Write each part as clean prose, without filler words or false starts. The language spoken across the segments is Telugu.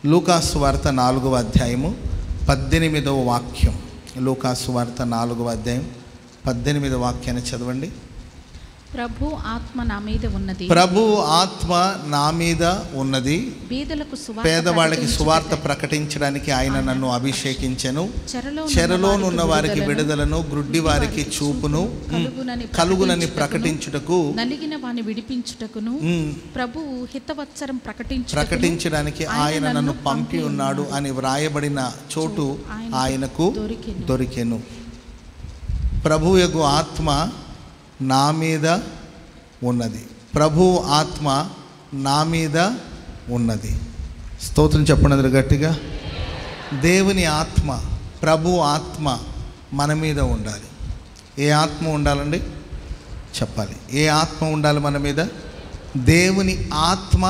లూకాసు సువార్త 4వ అధ్యాయము 18వ వాక్యం. లూకాసు సువార్త 4వ అధ్యాయం 18వ వాక్యాన్ని చదవండి. ప్రభు ఆత్మ నా మీద ఉన్నది, ప్రభు ఆత్మ నా మీద ఉన్నది, పేదవాళ్ళకి సువార్త ప్రకటించడానికి ఆయన నన్ను అభిషేకించెను, చెరలోనున్న వారికి విడుదలను, గ్రుడ్డి వారికి చూపును కలుగునని ప్రకటించుటకు, నలిగిన వాని విడిపించుటకును, ప్రభువు హితవత్సరం ప్రకటించడానికి ఆయన నన్ను పంపి ఉన్నాడు అని వ్రాయబడిన చోటు ఆయనకు దొరికెను. ప్రభువు ఆత్మ నా మీద ఉన్నది. ప్రభు ఆత్మ నా మీద ఉన్నది. స్తోత్రం చెప్పండి గట్టిగా. దేవుని ఆత్మ, ప్రభు ఆత్మ మన మీద ఉండాలి. ఏ ఆత్మ ఉండాలండి చెప్పాలి. ఏ ఆత్మ ఉండాలి మన మీద? దేవుని ఆత్మ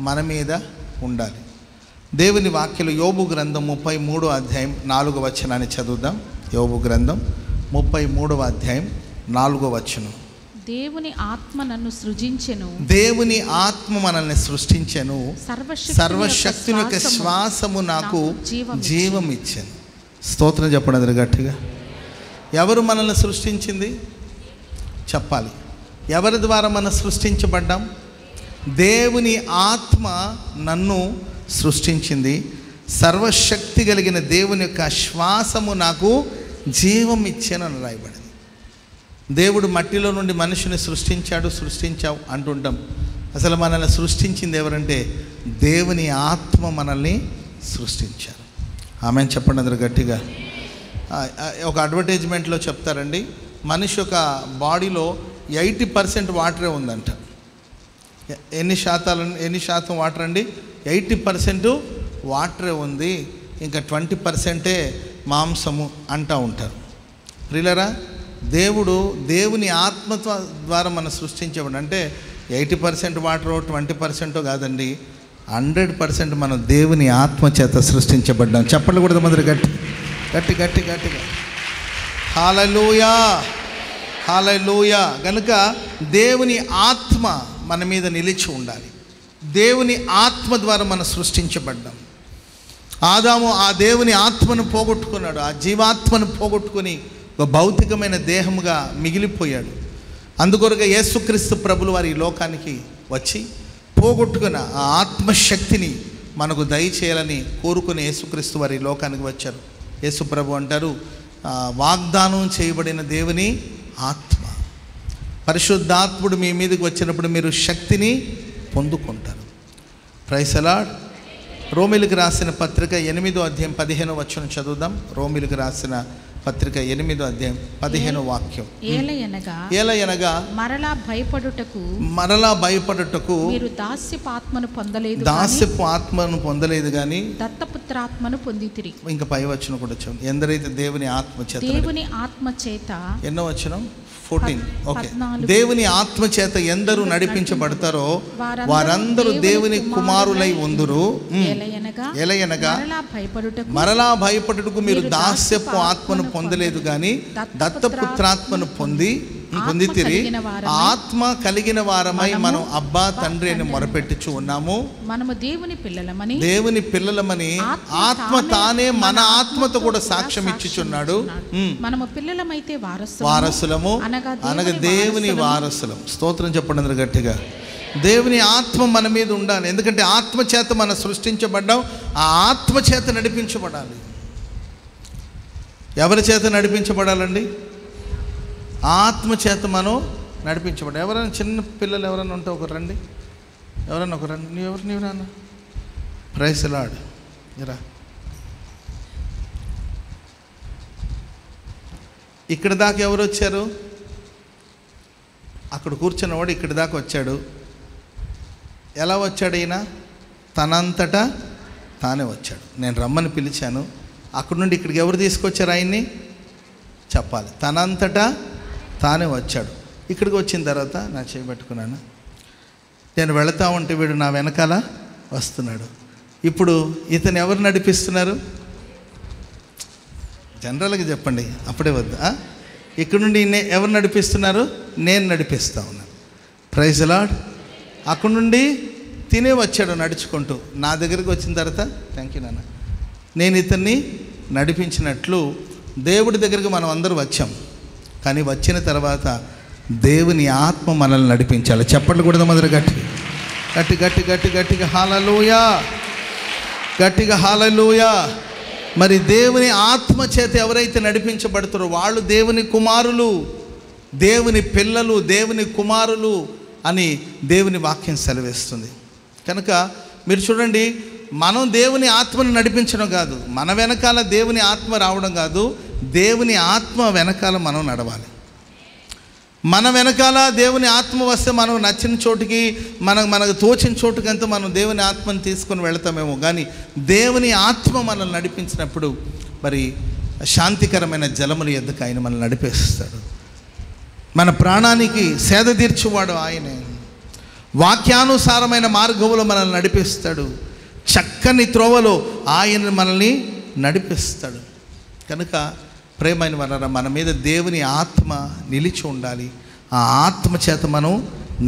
మన మీద ఉండాలి. దేవుని వాక్యలు యోబు గ్రంథం 33వ అధ్యాయం 4వ వచనాన్ని చదువుదాం. యోబు గ్రంథం 33వ అధ్యాయం 4వ వచనం. దేవుని ఆత్మ నన్ను సృజించెను, దేవుని ఆత్మ మనల్ని సృష్టించెను, సర్వశక్తుని యొక్క శ్వాసము నాకు జీవం ఇచ్చెను. స్తోత్రం చెప్పండి గట్టిగా. ఎవరు మనల్ని సృష్టించింది చెప్పాలి. ఎవరి ద్వారా మనం సృష్టించబడ్డాం? దేవుని ఆత్మ నన్ను సృష్టించింది. సర్వశక్తి కలిగిన దేవుని యొక్క శ్వాసము నాకు జీవం ఇచ్చాను అని రాయబడింది. దేవుడు మట్టిలో నుండి మనిషిని సృష్టించావు అంటుంటాం. అసలు మనల్ని సృష్టించింది ఎవరంటే దేవుని ఆత్మ మనల్ని సృష్టించారు. ఆమెను చెప్పండి అందరూ గట్టిగా. ఒక అడ్వర్టైజ్మెంట్లో చెప్తారండి, మనిషి యొక్క బాడీలో 80% వాటరే ఉందంట. ఎన్ని శాతం వాటర్ అండి? 80% వాటరే ఉంది, ఇంకా 20% మాంసము అంటూ ఉంటారు. ప్రియులారా, దేవుని ఆత్మ ద్వారా మనం సృష్టించబడి, అంటే 80% వాటర్ 20% కాదండి, 100% మనం దేవుని ఆత్మ చేత సృష్టించబడ్డాం. చెప్పండి కూడా మొదలు గట్టిగా. హల్లెలూయా, హల్లెలూయా. కనుక దేవుని ఆత్మ మన మీద నిలిచి ఉండాలి. దేవుని ఆత్మ ద్వారా మనం సృష్టించబడ్డాం. ఆదాము ఆ దేవుని ఆత్మను పోగొట్టుకున్నాడు. ఆ జీవాత్మను పోగొట్టుకుని ఒక భౌతికమైన దేహముగా మిగిలిపోయాడు. అందుకొరగా యేసుక్రీస్తు ప్రభులు వారి ఈ లోకానికి వచ్చి పోగొట్టుకున్న ఆ ఆత్మశక్తిని మనకు దయచేయాలని కోరుకుని యేసుక్రీస్తు వారి లోకానికి వచ్చారు. యేసు ప్రభు అంటారు, వాగ్దానం చేయబడిన దేవుని ఆత్మ, పరిశుద్ధాత్ముడు మీ మీదకి వచ్చినప్పుడు మీరు శక్తిని పొందుకుంటారు. Praise the lord. రోమీయులకు రాసిన పత్రిక 8వ అధ్యాయం 15వ వచనం చదువుదాం. రోమీయులకు రాసిన పత్రిక 8వ అధ్యాయం 15వ వాక్యం. ఏలయనగా మరలా భయపడుటకు మీరు దాస్యపు ఆత్మను పొందలేదు గాని దత్తపుత్రాత్మను పొందితిరి. ఇంకా పై వచనం కూడా చదువు. ఎందరైతే దేవుని ఆత్మ చేత ఎన్నో వచనం 14. ఓకే. దేవుని ఆత్మ చేత ఎందరూ నడిపించబడతారో వారందరూ దేవుని కుమారులై ఉందురు. ఎలయనగా మరలా భయపడుటకు మీరు దాస్యపు ఆత్మను పొందలేదు కానీ దత్తపుత్రాత్మను పొందితిరి. ఆత్మ కలిగిన వారమై మనం అబ్బా తండ్రి అని మొరపెట్టుచు ఉన్నాము. మనము దేవుని పిల్లలమని ఆత్మ తానే మన ఆత్మతో కూడా సాక్ష్యం ఇచ్చుచున్నాడు. మనము పిల్లలమైతే వారసులము అనగా దేవుని వారసులం. స్తోత్రం చెప్పండి అందరూ గట్టిగా. దేవుని ఆత్మ మన మీద ఉండాలి. ఎందుకంటే ఆత్మ చేత మనం సృష్టించబడ్డాం. ఆ ఆత్మ చేత నడిపించబడాలి. ఎవరి చేత నడిపించబడాలండి? ఆత్మ చేత మనం నడిపించబడాలి. ఎవరైనా చిన్న పిల్లలు ఎవరైనా ఉంటే ఒకరు రండి. నీవు రాన్న. Praise the lord. రా. ఇక్కడ దాకా ఎవరు వచ్చారు? అక్కడ కూర్చున్నవాడు ఇక్కడి దాకా వచ్చాడు. ఎలా వచ్చాడు ఈయన? తనంతటా తానే వచ్చాడు. నేను రమ్మని పిలిచాను. అక్కడి నుండి ఇక్కడికి ఎవరు తీసుకొచ్చారు ఆయన్ని చెప్పాలి. తనంతటా తానే వచ్చాడు. ఇక్కడికి వచ్చిన తర్వాత నా చేయబెట్టుకున్నాను. నేను వెళతా ఉంటే వీడు నా వెనకాల వస్తున్నాడు. ఇప్పుడు ఇతను ఎవరు నడిపిస్తున్నారు? జనరల్గా చెప్పండి, అప్పుడే వద్దా. ఇక్కడ నుండి ఎవరు నడిపిస్తున్నారు? నేను నడిపిస్తా ఉన్నాను. Praise the Lord. అక్కడ నుండి తినే వచ్చాడు నడుచుకుంటూ. నా దగ్గరికి వచ్చిన తర్వాత థ్యాంక్ యూ నాన్న, నేను ఇతన్ని నడిపించినట్లు దేవుడి దగ్గరికి మనం అందరూ వచ్చాం. కానీ వచ్చిన తర్వాత దేవుని ఆత్మ మనల్ని నడిపించాలి. చెప్పండి కూడా మొదలు గట్టి గట్టి గట్టి గట్టి గట్టిగా హల్లెలూయా, గట్టిగా హల్లెలూయా. మరి దేవుని ఆత్మ చేత ఎవరైతే నడిపించబడుతారో వాళ్ళు దేవుని కుమారులు, దేవుని పిల్లలు, దేవుని కుమారులు అని దేవుని వాక్యం సెలవిస్తుంది. కనుక మీరు చూడండి, మనం దేవుని ఆత్మను నడిపించడం కాదు, మన వెనకాల దేవుని ఆత్మ రావడం కాదు, దేవుని ఆత్మ వెనకాల మనం నడవాలి. మన వెనకాల దేవుని ఆత్మ వస్తే మనం నచ్చిన చోటుకి, మనకు తోచిన చోటుకంతా మనం దేవుని ఆత్మను తీసుకొని వెళతామేమో, కానీ దేవుని ఆత్మ మనల్ని నడిపించినప్పుడు మరి శాంతికరమైన జలముల యొద్దకు ఆయన మనల్ని నడిపేస్తాడు. మన ప్రాణానికి సేద తీర్చువాడు ఆయనే. వాక్యానుసారమైన మార్గంలో మనల్ని నడిపిస్తాడు. చక్కని త్రోవలో ఆయన మనల్ని నడిపిస్తాడు. కనుక ప్రేమైన వారలారా, మన మీద దేవుని ఆత్మ నిలిచి ఉండాలి. ఆ ఆత్మ చేత మనం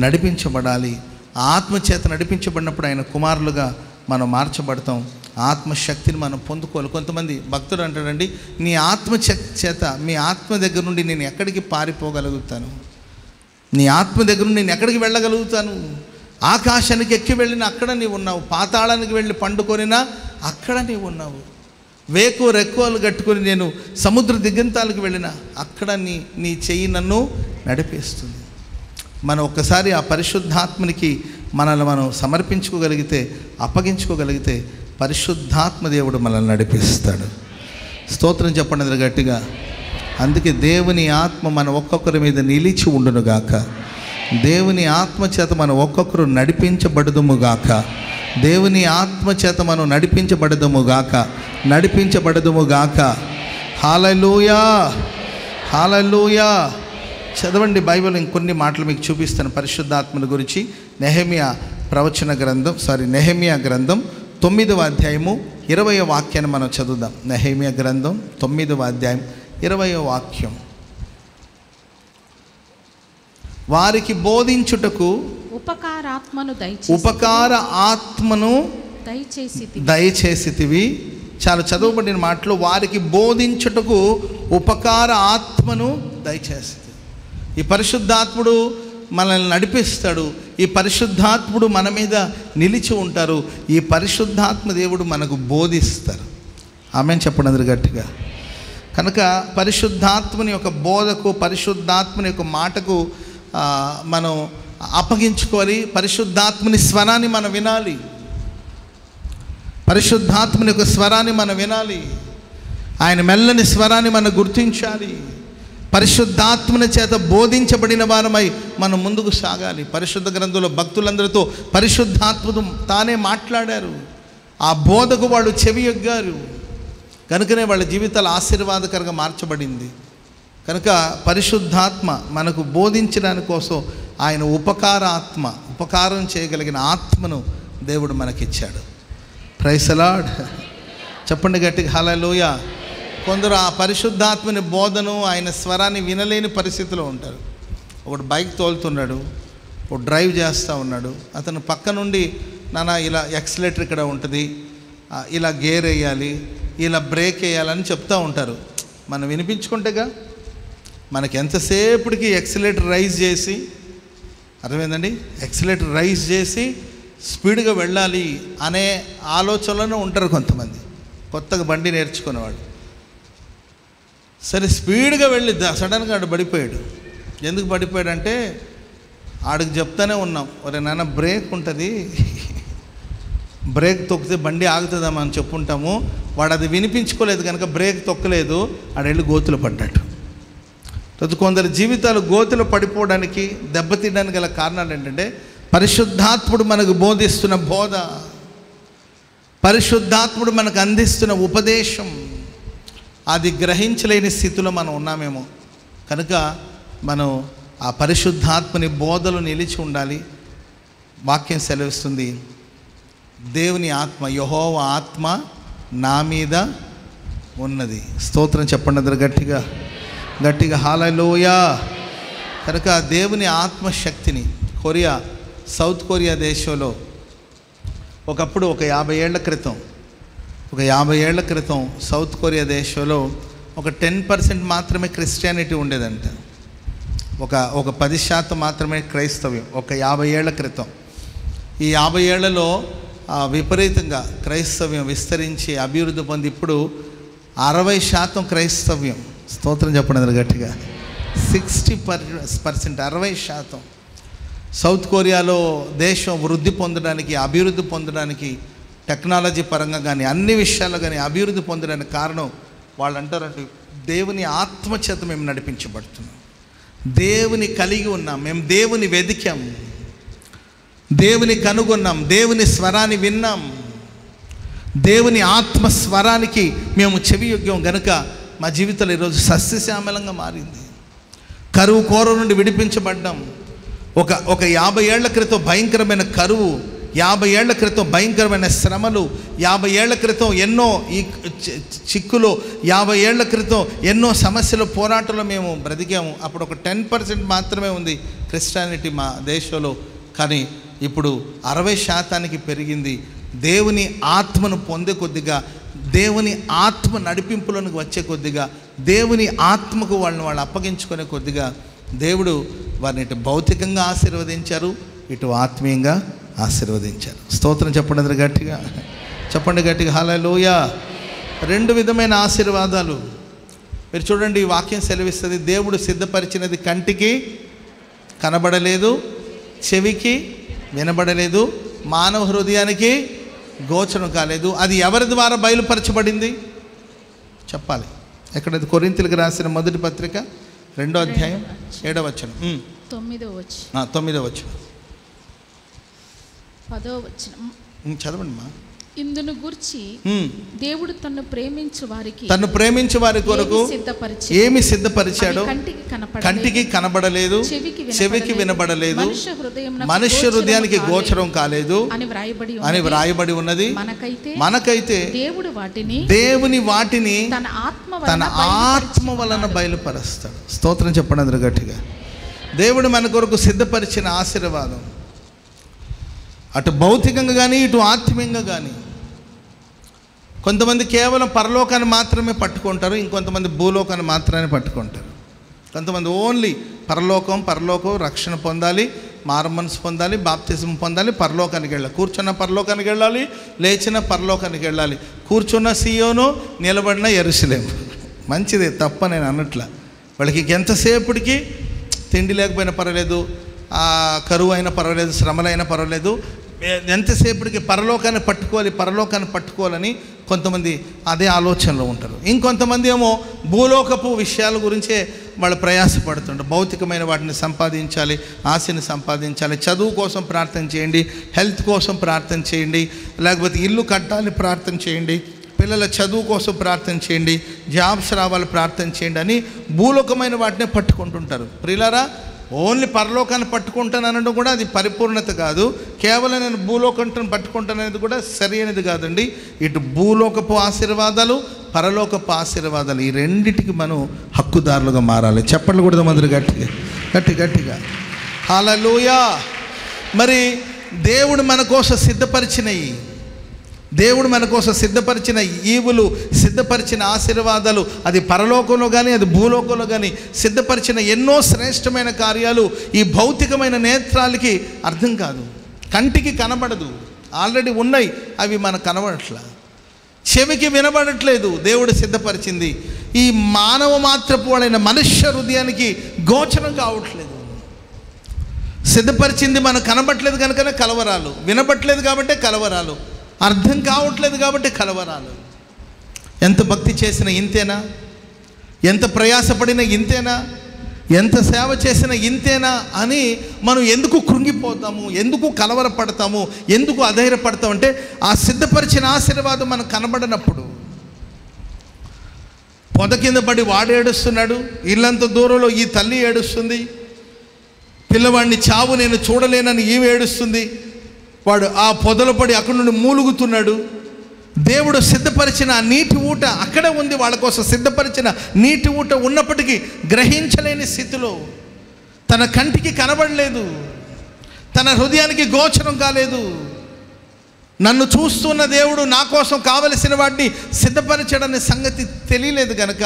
నడిపించబడాలి. ఆ ఆత్మ చేత నడిపించబడినప్పుడు ఆయన కుమారులుగా మనం మార్చబడతాం. ఆత్మశక్తిని మనం పొందుకోవాలి. కొంతమంది భక్తుడు అంటాడండి, నీ ఆత్మ చేత, మీ ఆత్మ దగ్గర నుండి నేను ఎక్కడికి పారిపోగలుగుతాను, నీ ఆత్మ దగ్గర నుండి నేను ఎక్కడికి వెళ్ళగలుగుతాను? ఆకాశానికి ఎక్కి వెళ్ళినా అక్కడ నీవు ఉన్నావు, పాతాళానికి వెళ్ళి పండుకొనినా అక్కడ నీవు ఉన్నావు, వేకు రెక్కువలు కట్టుకొని నేను సముద్ర దిగంతాలకు వెళ్ళినా అక్కడ నీ చెయ్యి నన్ను నడిపిస్తుంది. మనం ఒక్కసారి ఆ పరిశుద్ధాత్మనికి మనల్ని మనం సమర్పించుకోగలిగితే, అప్పగించుకోగలిగితే పరిశుద్ధాత్మ దేవుడు మనల్ని నడిపిస్తాడు. స్తోత్రం చెప్పండి గట్టిగా. అందుకే దేవుని ఆత్మ మన ఒక్కొక్కరి మీద నిలిచి ఉండునుగాక. దేవుని ఆత్మ చేత మనం ఒక్కొక్కరు నడిపించబడదుముగాక. దేవుని ఆత్మ చేత మనం నడిపించబడదుముగాక. హల్లెలూయా, హల్లెలూయా. చదవండి బైబిల్. ఇంకొన్ని మాటలు మీకు చూపిస్తాను పరిశుద్ధాత్మల గురించి. నెహెమియా గ్రంథం 9వ అధ్యాయము 20వ వాక్యాన్ని మనం చదువుదాం. నెహెమియా గ్రంథం 9వ అధ్యాయం 20వ వాక్యం. వారికి బోధించుటకు ఉపకార ఆత్మను దయచేసితివి. చాలా చదవబడిన మాటలు, వారికి బోధించుటకు ఉపకార ఆత్మను దయచేసి. ఈ పరిశుద్ధాత్ముడు మనల్ని నడిపిస్తాడు. ఈ పరిశుద్ధాత్ముడు మన మీద నిలిచి ఉంటారు. ఈ పరిశుద్ధాత్మ దేవుడు మనకు బోధిస్తారు. ఆమేన్ చెప్పండి అందరూ గట్టిగా. కనుక పరిశుద్ధాత్మని యొక్క బోధకు, పరిశుద్ధాత్మని యొక్క మాటకు మనం అప్పగించుకోవాలి. పరిశుద్ధాత్మని స్వరాన్ని మనం వినాలి. పరిశుద్ధాత్మని యొక్క స్వరాన్ని మనం వినాలి. ఆయన మెల్లని స్వరాన్ని మనం గుర్తించాలి. పరిశుద్ధాత్మని చేత బోధించబడిన వారమై మనం ముందుకు సాగాలి. పరిశుద్ధ గ్రంథంలో భక్తులందరితో పరిశుద్ధాత్మను తానే మాట్లాడారు. ఆ బోధకు వాళ్ళు చెవియొగ్గారు. కనుకనే వాళ్ళ జీవితాలు ఆశీర్వాదకరంగా మార్చబడింది. కనుక పరిశుద్ధాత్మ మనకు బోధించడానికి కోసం ఆయన ఉపకారం చేయగలిగిన ఆత్మను దేవుడు మనకిచ్చాడు. Praise the Lord. చెప్పండి గట్టిగా హల్లెలూయా. కొందరు ఆ పరిశుద్ధాత్మని బోధను, ఆయన స్వరాన్ని వినలేని పరిస్థితిలో ఉంటారు. ఒకడు బైక్ తోలుతున్నాడు, ఒక డ్రైవ్ చేస్తూ ఉన్నాడు. అతను పక్క నుండి, నాన్న ఇలా ఎక్సలేటర్ ఇక్కడ ఉంటుంది, ఇలా గేర్ వేయాలి, ఇలా బ్రేక్ వేయాలని చెప్తూ ఉంటారు. మనం వినిపించుకుంటేగా మనకి ఎంతసేపటికి ఎక్సలేటర్ రైజ్ చేసి, అర్థమైందండి, ఎక్సలేటర్ రైజ్ చేసి స్పీడ్గా వెళ్ళాలి అనే ఆలోచనలోనే ఉంటారు కొంతమంది కొత్తగా బండి నేర్చుకునేవాడు. సరే స్పీడ్గా వెళ్ళి సడన్గా ఆడు పడిపోయాడు. ఎందుకు పడిపోయాడంటే ఆడికి చెప్తానే ఉన్నాం, ఒరే నాన్న బ్రేక్ ఉంటుంది, బ్రేక్ తొక్కితే బండి ఆగుతుందా మనం చెప్పుంటాము. వాడు అది వినిపించుకోలేదు కనుక బ్రేక్ తొక్కలేదు, ఆడు వెళ్ళి గోతులు పడ్డాడు. కొందరి జీవితాలు గోతులు పడిపోవడానికి, దెబ్బతినడానికి గల కారణాలు ఏంటంటే పరిశుద్ధాత్ముడు మనకు బోధిస్తున్న బోధ, పరిశుద్ధాత్ముడు మనకు అందిస్తున్న ఉపదేశం, అది గ్రహించలేని స్థితిలో మనం ఉన్నామేమో. కనుక మనం ఆ పరిశుద్ధాత్మని బోధలు నిలిచి ఉండాలి. వాక్యం సెలవిస్తుంది, దేవుని ఆత్మ, యెహోవా ఆత్మ నా మీద ఉన్నది. స్తోత్రం చెప్పండి అందరూ గట్టిగా గట్టిగా హల్లెలూయా. కనుక దేవుని ఆత్మశక్తిని సౌత్ కొరియా దేశంలో ఒకప్పుడు ఒక 50 ఏళ్ల క్రితం సౌత్ కొరియా దేశంలో ఒక 10% మాత్రమే క్రిస్టియానిటీ ఉండేదంట. ఒక 10% మాత్రమే క్రైస్తవ్యం. ఒక 50 ఏళ్ల క్రితం. ఈ 50 ఏళ్లలో విపరీతంగా క్రైస్తవ్యం విస్తరించి అభివృద్ధి పొంది ఇప్పుడు 60% క్రైస్తవ్యం. స్తోత్రం చెప్పండి గట్టిగా. 60%, 60%. సౌత్ కొరియాలో దేశం వృద్ధి పొందడానికి, అభివృద్ధి పొందడానికి, టెక్నాలజీ పరంగా కానీ అన్ని విషయాల్లో కానీ అభివృద్ధి పొందడానికి కారణం వాళ్ళు అంటారంటే దేవుని ఆత్మచేత మేము నడిపించబడుతున్నాం, దేవుని కలిగి ఉన్నాం, మేము దేవుని వెదికాం, దేవుని కనుగొన్నాం, దేవుని స్వరాన్ని విన్నాం, దేవుని ఆత్మ స్వరానికి మేము చెవియొగ్గాం గనుక మా జీవితంలో ఈరోజు సస్యశ్యామలంగా మారింది. కరువు కోర నుండి విడిపించబడ్డాం. ఒక 50 ఏళ్ల క్రితం భయంకరమైన కరువు, 50 ఏళ్ల క్రితం భయంకరమైన శ్రమలు, 50 ఏళ్ల క్రితం ఎన్నో ఈ చిక్కులు, 50 ఏళ్ల క్రితం ఎన్నో సమస్యలు, పోరాటంలో మేము బ్రతికాము. అప్పుడు ఒక 10% మాత్రమే ఉంది క్రిస్టియానిటీ మా దేశంలో. కానీ ఇప్పుడు 60% పెరిగింది. దేవుని ఆత్మను పొందే కొద్దిగా, దేవుని ఆత్మ నడిపింపులకు వచ్చే కొద్దిగా, దేవుని ఆత్మకు వాళ్ళు అప్పగించుకునే కొద్దిగా దేవుడు వారిని ఇటు భౌతికంగా ఆశీర్వదించారు, ఇటు ఆత్మీయంగా ఆశీర్వదించారు. స్తోత్రం చెప్పండి గట్టిగా, చెప్పండి గట్టిగా హల్లెలూయా. 2 విధమైన ఆశీర్వాదాలు మీరు చూడండి. ఈ వాక్యం సెలవిస్తుంది, దేవుడు సిద్ధపరిచినది కంటికి కనబడలేదు, చెవికి వినబడలేదు, మానవ హృదయానికి గోచరం కాలేదు. అది ఎవరి ద్వారా బయలుపరచబడింది చెప్పాలి. ఎక్కడది? కొరింథీయులకు రాసిన మొదటి పత్రిక 2వ అధ్యాయం 7వ వచనం, 9వ వచనం, 9వ వచనం, 10వ వచనం చదవండి మా. ఇందును గురించి దేవుడు తన్ను ప్రేమించు వారి కొరకు ఏమి సిద్ధపరిచాడో కంటికి కనబడలేదు, చెవికి వినబడలేదు, మనుష్య హృదయానికి గోచరం కాలేదు అని వ్రాయబడి ఉన్నది. మనకైతే దేవుని వాటిని తన ఆత్మ వలన బయలుపరుస్తాడు. స్తోత్రం చెప్పండి అందరూ గట్టిగా. దేవుడు మన కొరకు సిద్ధపరిచిన ఆశీర్వాదం అటు భౌతికంగా కానీ ఇటు ఆత్మీయంగా కానీ. కొంతమంది కేవలం పరలోకాన్ని మాత్రమే పట్టుకుంటారు, ఇంకొంతమంది భూలోకాన్ని మాత్రమే పట్టుకుంటారు. కొంతమంది ఓన్లీ పరలోకం రక్షణ పొందాలి, మారుమనసు పొందాలి, బాప్తిజం పొందాలి, పరలోకానికి వెళ్ళాలి. కూర్చున్న పరలోకానికి వెళ్ళాలి, లేచిన పరలోకానికి వెళ్ళాలి. కూర్చున్న సియోను, నిలబడిన యెరూషలేము. మంచిదే, తప్ప నేను అన్నట్ల. వాళ్ళకి ఎంతసేపటికి తిండి లేకపోయినా పర్వాలేదు, కరువు అయినా పర్వాలేదు, శ్రమలైనా పర్వాలేదు, ఎంతసేపటికి పరలోకాన్ని పట్టుకోవాలని కొంతమంది అదే ఆలోచనలో ఉంటారు. ఇంకొంతమంది ఏమో భూలోకపు విషయాల గురించే వాళ్ళు ప్రయాసపడుతుంటారు. భౌతికమైన వాటిని సంపాదించాలి, ఆశని సంపాదించాలి. చదువు కోసం ప్రార్థన చేయండి, హెల్త్ కోసం ప్రార్థన చేయండి, లేకపోతే ఇల్లు కట్టాలి ప్రార్థన చేయండి, పిల్లల చదువు కోసం ప్రార్థన చేయండి, జాబ్స్ రావాలి ప్రార్థన చేయండి అని భూలోకమైన వాటినే పట్టుకుంటుంటారు. ప్రియులారా, ఓన్లీ పరలోకాన్ని పట్టుకుంటాను అనడం కూడా అది పరిపూర్ణత కాదు. కేవలం నేను భూలోకాన్ని పట్టుకుంటాను అనేది కూడా సరి అనేది కాదండి. ఇటు భూలోకపు ఆశీర్వాదాలు, పరలోకపు ఆశీర్వాదాలు, ఈ రెండిటికి మనం హక్కుదారులుగా మారాలి. చెప్పండి కూడా మందరు గట్టిగా హల్లెలూయా. మరి దేవుడు మన కోసం సిద్ధపరిచిన ఈవులు, సిద్ధపరిచిన ఆశీర్వాదాలు, అది పరలోకంలో కానీ అది భూలోకంలో కానీ సిద్ధపరిచిన ఎన్నో శ్రేష్టమైన కార్యాలు ఈ భౌతికమైన నేత్రాలకి అర్థం కాదు, కంటికి కనబడదు. ఆల్రెడీ ఉన్నాయి, అవి మనకు కనబడట్లా, చెవికి వినబడట్లేదు. దేవుడు సిద్ధపరిచింది ఈ మానవ మాత్రపు వాడైన మనుష్య హృదయానికి గోచరం కావట్లేదు. సిద్ధపరిచింది మనకు కనబడట్లేదు కనుకనే కలవరాలు, వినబట్లేదు కాబట్టి కలవరాలు, అర్థం కావట్లేదు కాబట్టి కలవరాలు. ఎంత భక్తి చేసినా ఇంతేనా? ఎంత ప్రయాసపడినా ఇంతేనా? ఎంత సేవ చేసినా ఇంతేనా అని మనం ఎందుకు కృంగిపోతాము, ఎందుకు కలవరపడతాము, ఎందుకు అధైర్యపడతాము అంటే ఆ సిద్ధపరిచిన ఆశీర్వాదం మనకు కనబడినప్పుడు. పొద కింద పడి వాడు ఏడుస్తున్నాడు, ఇల్లంత దూరంలో ఈ తల్లి ఏడుస్తుంది, పిల్లవాడిని చావు నేను చూడలేనని ఈమె ఏడుస్తుంది, వాడు ఆ పొదలు పడి అక్కడి నుండి మూలుగుతున్నాడు. దేవుడు సిద్ధపరిచిన ఆ నీటి ఊట అక్కడే ఉంది, వాళ్ళ కోసం సిద్ధపరిచిన నీటి ఊట ఉన్నప్పటికీ గ్రహించలేని స్థితిలో, తన కంటికి కనబడలేదు, తన హృదయానికి గోచరం కాలేదు. నన్ను చూస్తున్న దేవుడు నా కోసం కావలసిన వాటిని సిద్ధపరచడనే సంగతి తెలియలేదు కనుక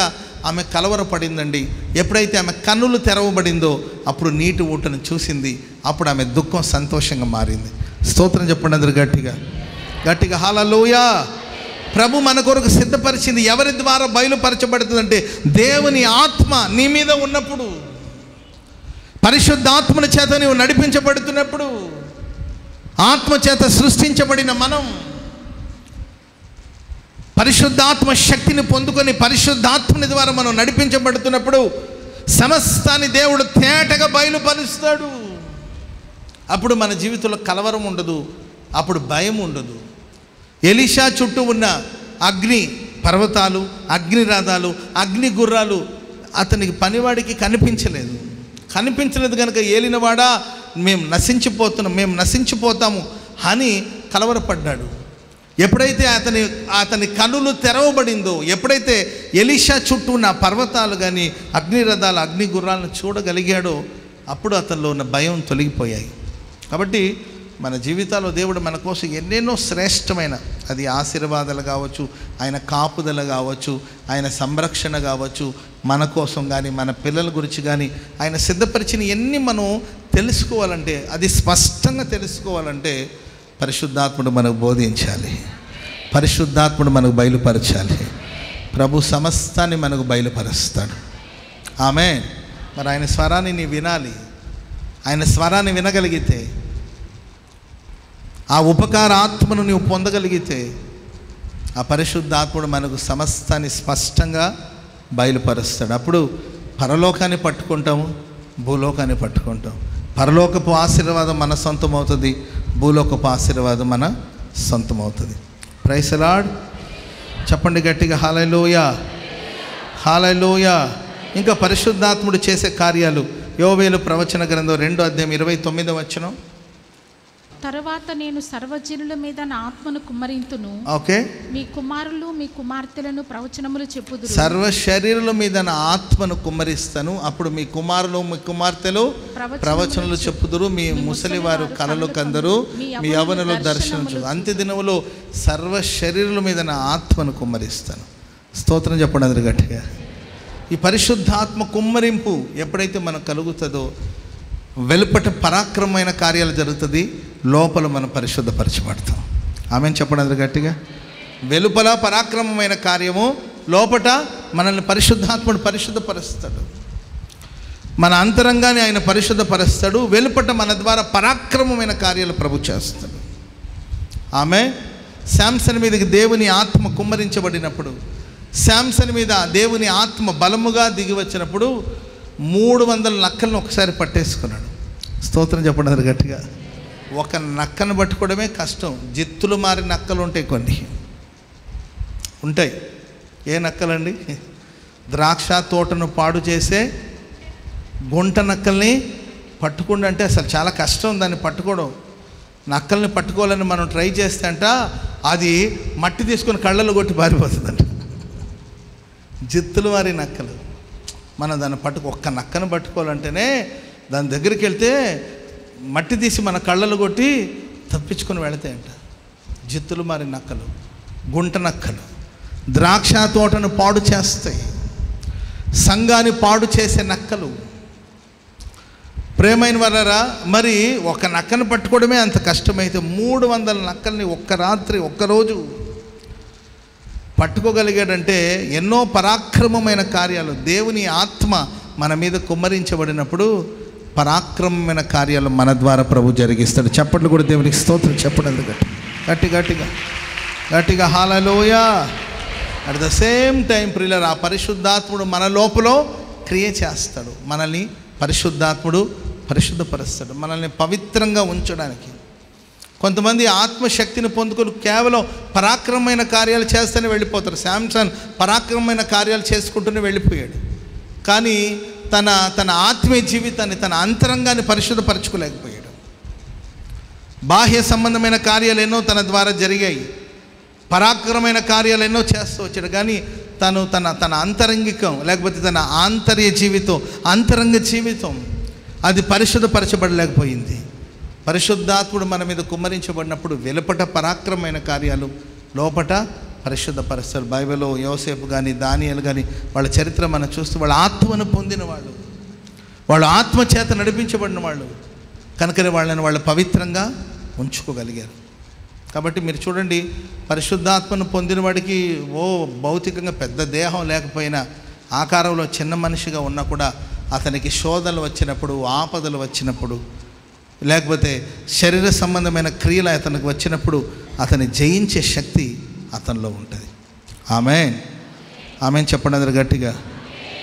ఆమె కలవరపడిందండి. ఎప్పుడైతే ఆమె కన్నులు తెరవబడిందో అప్పుడు నీటి ఊటను చూసింది. అప్పుడు ఆమె దుఃఖం సంతోషంగా మారింది. స్తోత్రం చెప్పండి అందరు గట్టిగా గట్టిగా హల్లెలూయా. ప్రభు మన కొరకు సిద్ధపరిచింది ఎవరి ద్వారా బయలుపరచబడుతుందంటే దేవుని ఆత్మ నీ మీద ఉన్నప్పుడు, పరిశుద్ధాత్మల చేత నీవు నడిపించబడుతున్నప్పుడు, ఆత్మ చేత సృష్టించబడిన మనం పరిశుద్ధాత్మ శక్తిని పొందుకొని పరిశుద్ధాత్మని ద్వారా మనం నడిపించబడుతున్నప్పుడు సమస్తాన్ని దేవుడు తేటగా బయలుపరుస్తాడు. అప్పుడు మన జీవితంలో కలవరం ఉండదు, అప్పుడు భయం ఉండదు. ఎలీషా చుట్టూ ఉన్న అగ్ని పర్వతాలు, అగ్నిరాధాలు, అగ్ని గుర్రాలు అతనికి పనివాడికి కనిపించలేదు కనుక ఏలినవాడా మేము నశించిపోతాము అని కలవరపడ్డాడు. ఎప్పుడైతే అతని కన్నులు తెరవబడిందో, ఎప్పుడైతే ఎలీషా చుట్టూ ఉన్న పర్వతాలు కానీ అగ్నిరథాలు, అగ్ని గుర్రాలను చూడగలిగాడో అప్పుడు అతనిలో ఉన్న భయం తొలగిపోయాయి. కాబట్టి మన జీవితాల్లో దేవుడు మన కోసం ఎన్నెన్నో శ్రేష్టమైన, అది ఆశీర్వాదాలు కావచ్చు, ఆయన కాపుదల కావచ్చు, ఆయన సంరక్షణ కావచ్చు, మన కోసం కానీ మన పిల్లల గురించి కానీ ఆయన సిద్ధపరిచిన ఎన్ని మనం తెలుసుకోవాలంటే, అది స్పష్టంగా తెలుసుకోవాలంటే పరిశుద్ధాత్ముడు మనకు బోధించాలి, పరిశుద్ధాత్ముడు మనకు బయలుపరచాలి. ప్రభు సమస్తాన్ని మనకు బయలుపరుస్తాడు. ఆమేన్. మరి ఆయన స్వరాన్ని నీ వినాలి. ఆయన స్వరాన్ని వినగలిగితే, ఆ ఉపకార ఆత్మను నీవు పొందగలిగితే ఆ పరిశుద్ధాత్ముడు మనకు సమస్తాన్ని స్పష్టంగా బయలుపరుస్తాడు. అప్పుడు పరలోకాన్ని పట్టుకుంటాము, భూలోకాన్ని పట్టుకుంటాం. పరలోకపు ఆశీర్వాదం మన సొంతం అవుతుంది, భూలోకపు ఆశీర్వాదం మన సొంతం అవుతుంది. Praise the Lord. చెప్పండి గట్టిగా హల్లెలూయా, హల్లెలూయా. ఇంకా పరిశుద్ధాత్ముడు చేసే కార్యాలు యోవేలు ప్రవచన గ్రంథం 2:29 తరువాత నేను సర్వజనుల మీద నా ఆత్మను కుమ్మరింతును. ఓకే. మీ కుమారులు మీ కుమార్తెలను ప్రవచనములు చెప్పుదురు. సర్వ శరీరుల మీద నా ఆత్మను కుమ్మరిస్తాను. అప్పుడు మీ కుమారులు మీ కుమార్తెలు ప్రవచనలు చెప్పుదురు. మీ ముసలివారు కలలు కందరు, మీ యవ్వనులు దర్శనం. అంత్య దినములో సర్వ శరీరుల మీద నా ఆత్మను కుమ్మరిస్తాను. స్తోత్రం చెప్పండి అందరు గట్టిగా. ఈ పరిశుద్ధాత్మ కుమ్మరింపు ఎప్పుడైతే మనకు కలుగుతుందో వెలుపట పరాక్రమమైన కార్యాలు జరుగుతుంది, లోపల మనం పరిశుద్ధపరచబడతాం. ఆమెను చెప్పండి అందరు గట్టిగా. వెలుపల పరాక్రమమైన కార్యము, లోపట మనల్ని పరిశుద్ధాత్ముడు పరిశుద్ధపరుస్తాడు. మన అంతరంగాన్ని ఆయన పరిశుద్ధపరుస్తాడు, వెలుపట మన ద్వారా పరాక్రమమైన కార్యాలు ప్రభు చేస్తాడు. ఆమె శాంసన్ మీదకి దేవుని ఆత్మ కుమ్మరించబడినప్పుడు, శాంసన్ మీద దేవుని ఆత్మ బలముగా దిగి వచ్చినప్పుడు 300 నక్కలను ఒకసారి పట్టేసుకున్నాడు. స్తోత్రం చెప్పండి అది గట్టిగా. ఒక నక్కను పట్టుకోవడమే కష్టం. జిత్తులు మారి నక్కలు ఉంటాయి, కొన్ని ఉంటాయి. ఏ నక్కలండి? ద్రాక్ష తోటను పాడు చేసే గుంట నక్కల్ని పట్టుకుంటే అంటే అసలు చాలా కష్టం దాన్ని పట్టుకోవడం. నక్కల్ని పట్టుకోవాలని మనం ట్రై చేస్తే అంట అది మట్టి తీసుకొని కళ్ళలో కొట్టి పారిపోతుందంట. జిత్తులు మారి నక్కలు. మనం దాన్ని ఒక్క నక్కను పట్టుకోవాలంటేనే దాని దగ్గరికి వెళ్తే మట్టి తీసి మన కళ్ళలు కొట్టి తప్పించుకొని వెళతాయంట. జిత్తులు మారి నక్కలు, గుంట నక్కలు ద్రాక్ష తోటను పాడు చేస్తాయి, సంఘాన్ని పాడు చేసే నక్కలు. ప్రేమైన వారారా, మరి ఒక నక్కను పట్టుకోవడమే అంత కష్టమైతే 300 నక్కల్ని ఒక్క రాత్రి ఒక్కరోజు పట్టుకోగలిగాడంటే ఎన్నో పరాక్రమమైన కార్యాలు. దేవుని ఆత్మ మన మీద కుమ్మరించబడినప్పుడు పరాక్రమమైన కార్యాలు మన ద్వారా ప్రభు జరిగిస్తాడు. చప్పట్లు కూడా దేవునికి స్తోత్రం చెప్పడం గట్టిగా హల్లెలూయా. అట్ ద సేమ్ టైం ప్రియులారా, ఆ పరిశుద్ధాత్ముడు మన లోపల క్రియ చేస్తాడు. మనల్ని పరిశుద్ధాత్ముడు పరిశుద్ధపరుస్తాడు, మనల్ని పవిత్రంగా ఉంచడానికి. కొంతమంది ఆత్మశక్తిని పొందుకొని కేవలం పరాక్రమమైన కార్యాలు చేస్తూనే వెళ్ళిపోతారు. శాంసన్ పరాక్రమమైన కార్యాలు చేసుకుంటూనే వెళ్ళిపోయాడు, కానీ తన ఆత్మీయ జీవితాన్ని, తన అంతరంగాన్ని పరిశుద్ధపరచుకోలేకపోయాడు. బాహ్య సంబంధమైన కార్యాలు ఎన్నో తన ద్వారా జరిగాయి, పరాక్రమమైన కార్యాలు ఎన్నో చేస్తూ వచ్చాడు, కానీ తన అంతరంగికం లేకపోతే తన ఆంతర్య జీవితం, అంతరంగ జీవితం అది పరిశుద్ధపరచబడలేకపోయింది. పరిశుద్ధాత్ముడు మన మీద కుమ్మరించబడినప్పుడు వెలుపట పరాక్రమమైన కార్యాలు, లోపట పరిశుద్ధ పరిస్థితులు. బైబిల్లో యోసేపు కానీ దానియేలు కానీ వాళ్ళ చరిత్ర మనం చూస్తూ వాళ్ళ ఆత్మను పొందిన వాళ్ళు, వాళ్ళు ఆత్మ చేత నడిపించబడిన వాళ్ళు కనుకనే వాళ్ళని వాళ్ళు పవిత్రంగా ఉంచుకోగలిగారు. కాబట్టి మీరు చూడండి, పరిశుద్ధాత్మను పొందిన వాడికి భౌతికంగా పెద్ద దేహం లేకపోయినా, ఆకారంలో చిన్న మనిషిగా ఉన్నా కూడా అతనికి శోధనలు వచ్చినప్పుడు, ఆపదలు వచ్చినప్పుడు, లేకపోతే శరీర సంబంధమైన క్రియలు అతనికి వచ్చినప్పుడు అతన్ని జయించే శక్తి అతనిలో ఉంటుంది. ఆమెన్ చెప్పండి అందరు గట్టిగా.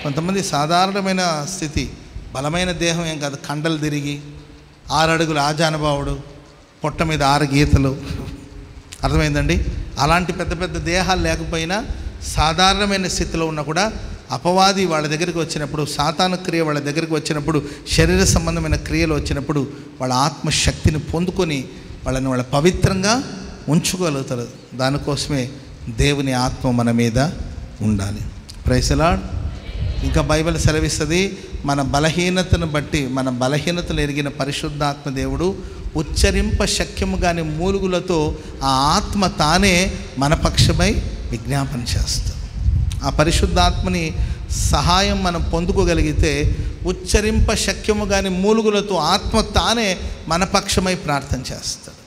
కొంతమంది సాధారణమైన స్థితి, బలమైన దేహం ఏం కాదు, కండలు తిరిగి 6 అడుగులు ఆజానుభావుడు, పొట్ట మీద 6 గీతలు, అర్థమైందండి. అలాంటి పెద్ద పెద్ద దేహాలు లేకపోయినా సాధారణమైన స్థితిలో ఉన్నా కూడా అపవాది వాళ్ళ దగ్గరికి వచ్చినప్పుడు, సాతాను క్రియ వాళ్ళ దగ్గరికి వచ్చినప్పుడు, శరీర సంబంధమైన క్రియలు వచ్చినప్పుడు వాళ్ళ ఆత్మశక్తిని పొందుకొని వాళ్ళ పవిత్రంగా ఉంచుకోగలుగుతారు. దానికోసమే దేవుని ఆత్మ మన మీద ఉండాలి. Praise the Lord. ఇంకా బైబిల్ సెలవిస్తుంది, మన బలహీనతను బట్టి, మన బలహీనతలు ఎరిగిన పరిశుద్ధాత్మ దేవుడు ఉచ్చరింప శక్యము కాని మూలుగులతో ఆ ఆత్మ తానే మన పక్షమై విజ్ఞాపన చేస్తాం. ఆ పరిశుద్ధాత్మని సహాయం మనం పొందుకోగలిగితే ఉచ్చరింప శక్యము కాని మూలుగులతో ఆత్మ తానే మన పక్షమై ప్రార్థన చేస్తాడు.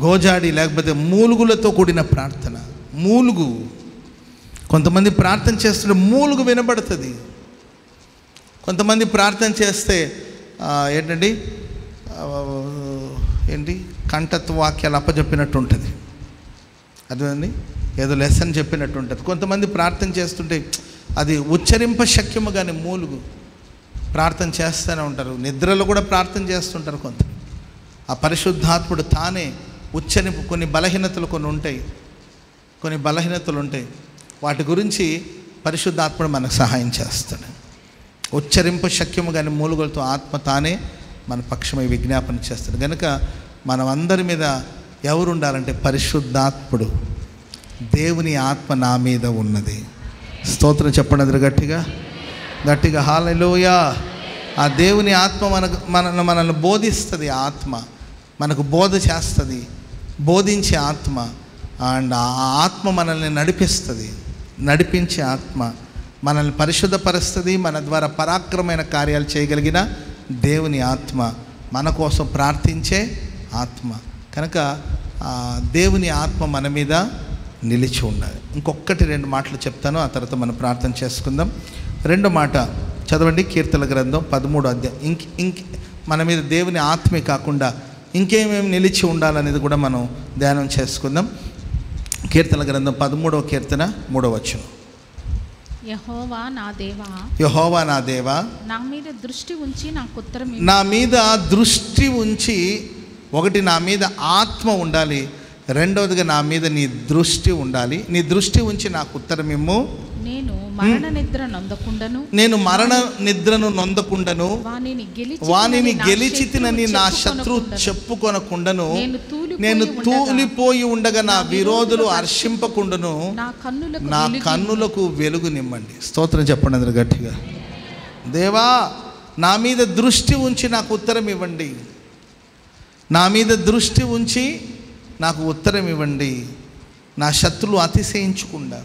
గోజాడి లేకపోతే మూలుగులతో కూడిన ప్రార్థన. మూలుగు, కొంతమంది ప్రార్థన చేస్తుంటే మూలుగు వినబడుతుంది. కొంతమంది ప్రార్థన చేస్తే ఏంటి కంఠత్వ వాక్యాలు అప్పచెప్పినట్టు ఉంటుంది. అదేండి ఏదో లెసన్ చెప్పినట్టు ఉంటుంది. కొంతమంది ప్రార్థన చేస్తుంటే అది ఉచ్చరింప శక్యము కానీ మూలుగు ప్రార్థన చేస్తూనే ఉంటారు. నిద్రలో కూడా ప్రార్థన చేస్తుంటారు కొంత. ఆ పరిశుద్ధాత్ముడు తానే ఉచ్చరింపు, కొన్ని బలహీనతలు కొన్ని బలహీనతలు ఉంటాయి. వాటి గురించి పరిశుద్ధాత్ముడు మనకు సహాయం చేస్తాడు. ఉచ్చరింప శక్యము కానీ మూలుగులతో ఆత్మ తానే మన పక్షమై విజ్ఞాపన చేస్తాడు. కనుక మనం అందరి మీద ఎవరు ఉండాలంటే పరిశుద్ధాత్ముడు. దేవుని ఆత్మ నా మీద ఉన్నది. స్తోత్రం చెప్పండి గట్టిగా హల్లెలూయా. ఆ దేవుని ఆత్మ మనల్ని బోధిస్తుంది. ఆత్మ మనకు బోధ చేస్తుంది, బోధించే ఆత్మ. అండ్ ఆ ఆత్మ మనల్ని నడిపించే ఆత్మ మనల్ని పరిశుద్ధపరుస్తుంది. మన ద్వారా పరాక్రమమైన కార్యాలు చేయగలిగిన దేవుని ఆత్మ, మన కోసం ప్రార్థించే ఆత్మ. కనుక దేవుని ఆత్మ మన మీద నిలిచి ఉండాలి. ఇంకొకటి 2 మాటలు చెప్తాను, ఆ తర్వాత మనం ప్రార్థన చేసుకుందాం. 2 మాట చదవండి. కీర్తనల గ్రంథం 13వ అధ్యాయం. మన మీద దేవుని ఆత్మే కాకుండా ఇంకేమేమి నిలిచి ఉండాలనేది కూడా మనం ధ్యానం చేసుకుందాం. కీర్తనల గ్రంథం 13వ కీర్తన 3వ వచనం. యెహోవా నా దేవా, నా మీద దృష్టి ఉంచి నాకు ఉత్తరం ఇవ్వు. నా మీద దృష్టి ఉంచి, ఒకటి నా మీద ఆత్మ ఉండాలి, రెండవదిగా నా మీద నీ దృష్టి ఉండాలి. నీ దృష్టి ఉంచి నాకు ఉత్తరం ఇమ్ము. నేను మరణ నిద్రను నొందకుండను, వానిని గెలిచితినని నా శత్రు చెప్పుకొనకుండను, నేను తూలిపోయి ఉండగా నా విరోధులు హర్షింపకుండను, నా కన్నులకు వెలుగు నిమ్మండి. స్తోత్రం చెప్పండి అందరు గట్టిగా. దేవా, నా మీద దృష్టి ఉంచి నాకు ఉత్తరం ఇవ్వండి. నా మీద దృష్టి ఉంచి నాకు ఉత్తరం ఇవ్వండి. నా శత్రులు అతిశయించకుండా,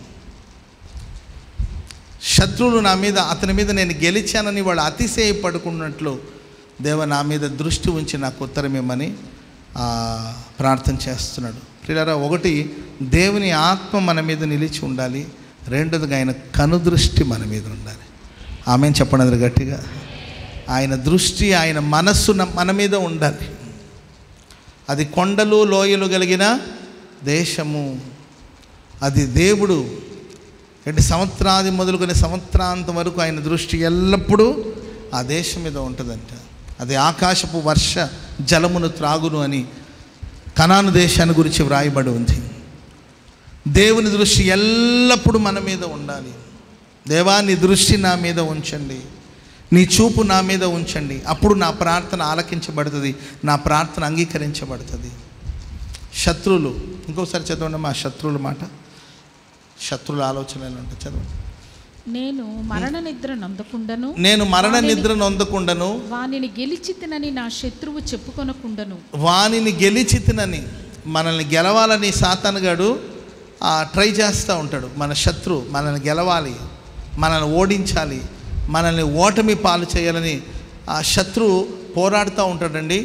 శత్రువులు అతని మీద నేను గెలిచానని వాళ్ళు అతిశయపడుకున్నట్లు, దేవ నా మీద దృష్టి ఉంచి నాకు ఉత్తరం ఇవ్వమని ప్రార్థన చేస్తున్నాడు. ప్రియులారా, ఒకటి దేవుని ఆత్మ మన మీద నిలిచి ఉండాలి, రెండోదిగా ఆయన కనుదృష్టి మన మీద ఉండాలి. ఆమెను చెప్పండి గట్టిగా. ఆయన దృష్టి, ఆయన మనస్సు మన మీద ఉండాలి. అది కొండలు లోయలు కలిగిన దేశము, అది దేవుడు సంవత్సరాది మొదలుకొని సంవత్సరాంతం వరకు ఆయన దృష్టి ఎల్లప్పుడూ ఆ దేశం మీద ఉంటుందంట. అది ఆకాశపు వర్ష జలమును త్రాగును అని కనాను దేశాన్ని గురించి వ్రాయబడి ఉంది. దేవుని దృష్టి ఎల్లప్పుడూ మన మీద ఉండాలి. దేవా, నీ దృష్టి నా మీద ఉంచండి, నీ చూపు నా మీద ఉంచండి. అప్పుడు నా ప్రార్థన ఆలకించబడుతుంది, నా ప్రార్థన అంగీకరించబడుతుంది. శత్రువులు, ఇంకోసారి చదవండి మా శత్రువుల మాట. శత్రువుల ఆలోచనలు ఉంటాయి, చదవండి. నేను మరణ నిద్ర నొందకుండను, నేను మరణ నిద్ర నొందకుండను, వానిని గెలిచితినని నా శత్రువు చెప్పుకొనకుండను. వానిని గెలిచితినని, మనల్ని గెలవాలని సాతానుగాడు ట్రై చేస్తూ ఉంటాడు. మన శత్రువు మనల్ని గెలవాలి, మనల్ని ఓడించాలి, మనల్ని ఓటమి పాలు చేయాలని ఆ శత్రువు పోరాడుతూ ఉంటాడండి.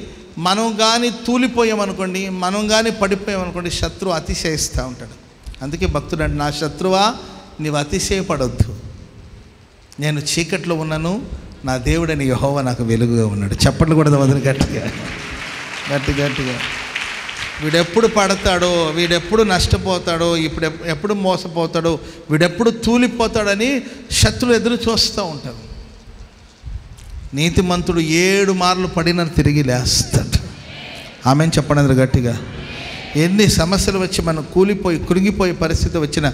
మనం కానీ తూలిపోయామనుకోండి, మనం కానీ పడిపోయామనుకోండి, శత్రువు అతిశయిస్తూ ఉంటాడు. అందుకే భక్తుడు అంటే, నా శత్రువా నీవు అతిశయపడొద్దు, నేను చీకట్లో ఉన్నాను, నా దేవుడని యెహోవా నాకు వెలుగుగా ఉన్నాడు. చప్పట్లు కూడా వదిలి గట్టిగా గట్టిగా. వీడెప్పుడు పడతాడో, వీడెప్పుడు నష్టపోతాడో, ఎప్పుడు మోసపోతాడో, వీడెప్పుడు తూలిపోతాడని శత్రులు ఎదురు చూస్తూ ఉంటారు. నీతిమంతుడు 7 మార్లు పడిన తిరిగి లేస్తాడు. ఆమెను చెప్పండి గట్టిగా. ఎన్ని సమస్యలు వచ్చి మనం కూలిపోయి కృంగిపోయే పరిస్థితి వచ్చిన,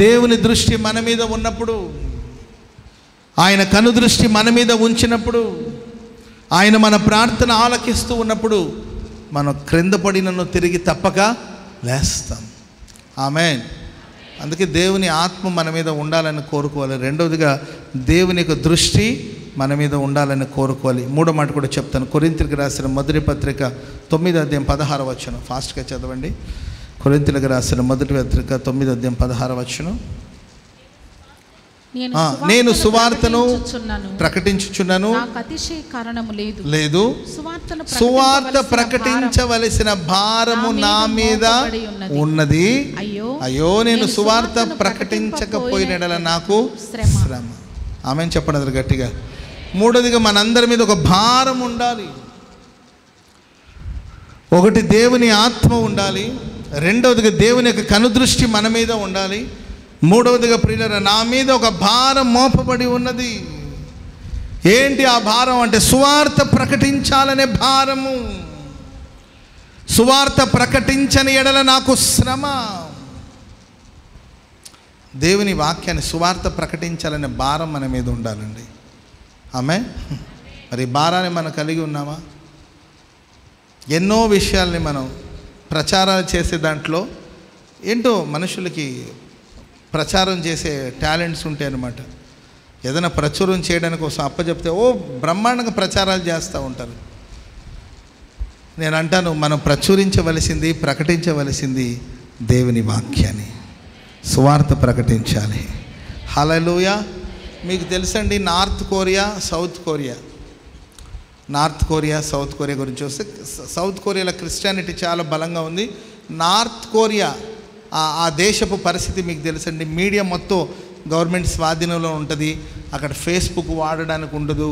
దేవుని దృష్టి మన మీద ఉన్నప్పుడు, ఆయన కనుదృష్టి మన మీద ఉంచినప్పుడు, ఆయన మన ప్రార్థన ఆలకిస్తూ ఉన్నప్పుడు, మనం క్రింద పడినను తిరిగి తప్పక లేస్తాం. ఆమేన్. అందుకే దేవుని ఆత్మ మన మీద ఉండాలని కోరుకోవాలి. రెండవదిగా దేవుని యొక్క దృష్టి మన మీద ఉండాలని కోరుకోవాలి. మూడో మాట కూడా చెప్తాను. కొరింథీయులకు రాసిన మొదటి పత్రిక 9వ అధ్యాయం 16వ వచనం. ఫాస్ట్గా చదవండి. కొరింథీయులకు రాసిన మొదటి పత్రిక 9వ అధ్యాయం 16వ వచనం. నేను సువార్తను ప్రకటించుచున్నాను, లేదు, సువార్త ప్రకటించవలసిన భారము నా మీద ఉన్నది. అయ్యో నేను సువార్త ప్రకటించకపోయిన నాకు శ్రమ. ఆమెను చెప్పండి గట్టిగా. మూడోదిగా మనందరి మీద ఒక భారం ఉండాలి. ఒకటి దేవుని ఆత్మ ఉండాలి, రెండవదిగా దేవుని యొక్క కనుదృష్టి మన మీద ఉండాలి, మూడవదిగా ప్రియులారా నా మీద ఒక భారం మోపబడి ఉన్నది. ఏంటి ఆ భారం అంటే, సువార్త ప్రకటించాలనే భారము. సువార్త ప్రకటించని ఎడల నాకు శ్రమ. దేవుని వాక్యాన్ని సువార్త ప్రకటించాలనే భారం మన మీద ఉండాలండి. ఆమె మరి భారాన్ని మనం కలిగి ఉన్నామా? ఎన్నో విషయాల్ని మనం ప్రచారాలు చేసే దాంట్లో ఏంటో మనుషులకి ప్రచారం చేసే టాలెంట్స్ ఉంటాయి అన్నమాట. ఏదైనా ప్రచురం చేయడానికి కోసం అప్పచెప్తే బ్రహ్మాండంగా ప్రచారాలు చేస్తూ ఉంటారు. నేను అంటాను, మనం ప్రచురించవలసింది, ప్రకటించవలసింది దేవుని వాక్యాన్ని. సువార్త ప్రకటించాలి. హల్లెలూయా. మీకు తెలుసండి, నార్త్ కొరియా సౌత్ కొరియా గురించి వస్తే, సౌత్ కొరియాలో క్రిస్టియానిటీ చాలా బలంగా ఉంది. నార్త్ కొరియా ఆ దేశపు పరిస్థితి మీకు తెలుసండి. మీడియా మొత్తం గవర్నమెంట్ స్వాధీనంలో ఉంటుంది. అక్కడ ఫేస్బుక్ వాడడానికి ఉండదు,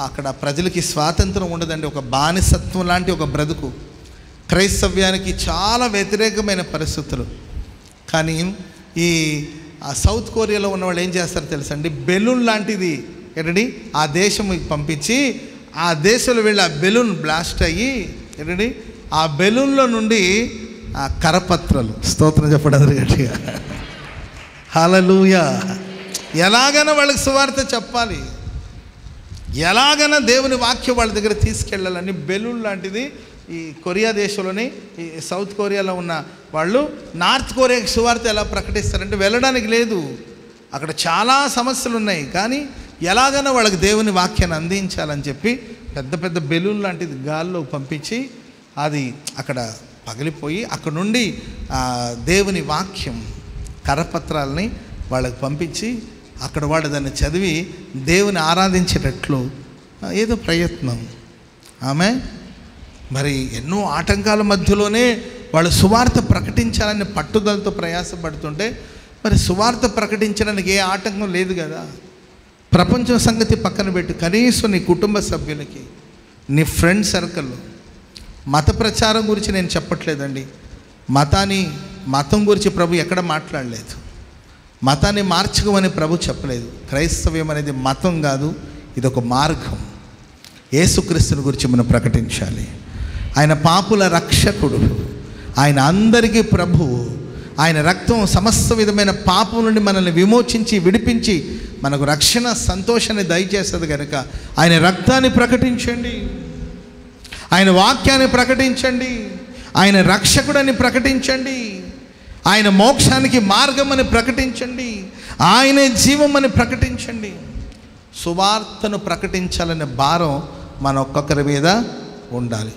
అక్కడ ప్రజలకి స్వాతంత్రం ఉండదండి. ఒక బానిసత్వం లాంటి ఒక బ్రతుకు. క్రైస్తవ్యానికి చాలా వ్యతిరేకమైన పరిస్థితులు. కానీ ఈ సౌత్ కొరియాలో ఉన్న వాళ్ళు ఏం చేస్తారో తెలుసండి, బెలూన్ లాంటిది ఏంటండి ఆ దేశం పంపించి, ఆ దేశంలో వెళ్ళి ఆ బెలూన్ బ్లాస్ట్ అయ్యి ఏంటండి ఆ బెలూన్లో నుండి ఆ కరపత్రాలు, స్తోత్రం చెప్పడం గట్టిగా, హల్లెలూయా. ఎలాగైనా వాళ్ళకి సువార్త చెప్పాలి, ఎలాగైనా దేవుని వాక్యం వాళ్ళ దగ్గర తీసుకెళ్ళాలని బెలూన్ లాంటిది ఈ కొరియా దేశంలోని, ఈ సౌత్ కొరియాలో ఉన్న వాళ్ళు నార్త్ కొరియాకి సువార్త ఎలా ప్రకటిస్తారంటే, వెళ్ళడానికి లేదు, అక్కడ చాలా సమస్యలు ఉన్నాయి, కానీ ఎలాగైనా వాళ్ళకి దేవుని వాక్యాన్ని అందించాలని చెప్పి పెద్ద పెద్ద బెలూన్ లాంటిది గాల్లో పంపించి, అది అక్కడ పగిలిపోయి అక్కడ నుండి దేవుని వాక్యం కరపత్రాలని వాళ్ళకి పంపించి, అక్కడ వాళ్ళు దాన్ని చదివి దేవుని ఆరాధించేటట్లు ఏదో ప్రయత్నం. ఆమె మరి ఎన్నో ఆటంకాల మధ్యలోనే వాళ్ళు సువార్త ప్రకటించాలని పట్టుదలతో ప్రయాసపడుతుంటే, మరి సువార్త ప్రకటించడానికి ఏ ఆటంకం లేదు కదా. ప్రపంచం సంగతి పక్కన పెట్టి కనీసం నీ కుటుంబ సభ్యులకి, నీ ఫ్రెండ్ సర్కిల్లో మత ప్రచారం గురించి నేను చెప్పట్లేదండి. మతం గురించి ప్రభు ఎక్కడ మాట్లాడలేదు. మతాన్ని మార్చుకోమని ప్రభు చెప్పలేదు. క్రైస్తవ్యం అనేది మతం కాదు, ఇది ఒక మార్గం. యేసుక్రీస్తుని గురించి మనం ప్రకటించాలి. ఆయన పాపుల రక్షకుడు, ఆయన అందరికీ ప్రభువు, ఆయన రక్తం సమస్త విధమైన పాపం నుండి మనల్ని విమోచించి విడిపించి మనకు రక్షణ సంతోషాన్ని దయచేస్తుంది కనుక ఆయన రక్తాన్ని ప్రకటించండి, ఆయన వాక్యాన్ని ప్రకటించండి, ఆయన రక్షకుడని ప్రకటించండి, ఆయన మోక్షానికి మార్గం అని ప్రకటించండి. ఆయనే జీవం అని ప్రకటించండి. సువార్తను ప్రకటించాలనే భారం మన ఒక్కొక్కరి మీద ఉండాలి.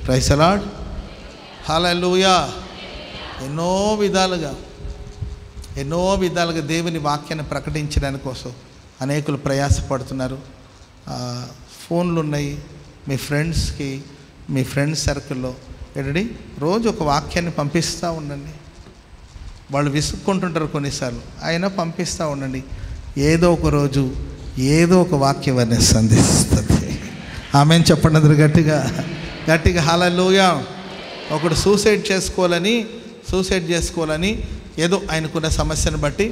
Praise the Lord. హల్లెలూయా. ఎన్నో విధాలుగా దేవుని వాక్యాన్ని ప్రకటించడానికి కోసం అనేకులు ప్రయాసపడుతున్నారు. ఫోన్లు ఉన్నాయి. మీ ఫ్రెండ్స్కి, మీ ఫ్రెండ్స్ సర్కిల్లో ఏంటండి రోజు ఒక వాక్యాన్ని పంపిస్తూ ఉండండి. వాళ్ళు విసుక్కుంటుంటారు కొన్నిసార్లు, అయినా పంపిస్తూ ఉండండి. ఏదో ఒక రోజు ఏదో ఒక వాక్యం వారిని సంధిస్తుంది. ఆమెను చెప్పండి అందరూ గట్టిగా హల్లెలూయా. ఒకడు సూసైడ్ చేసుకోవాలని ఏదో ఆయనకున్న సమస్యను బట్టి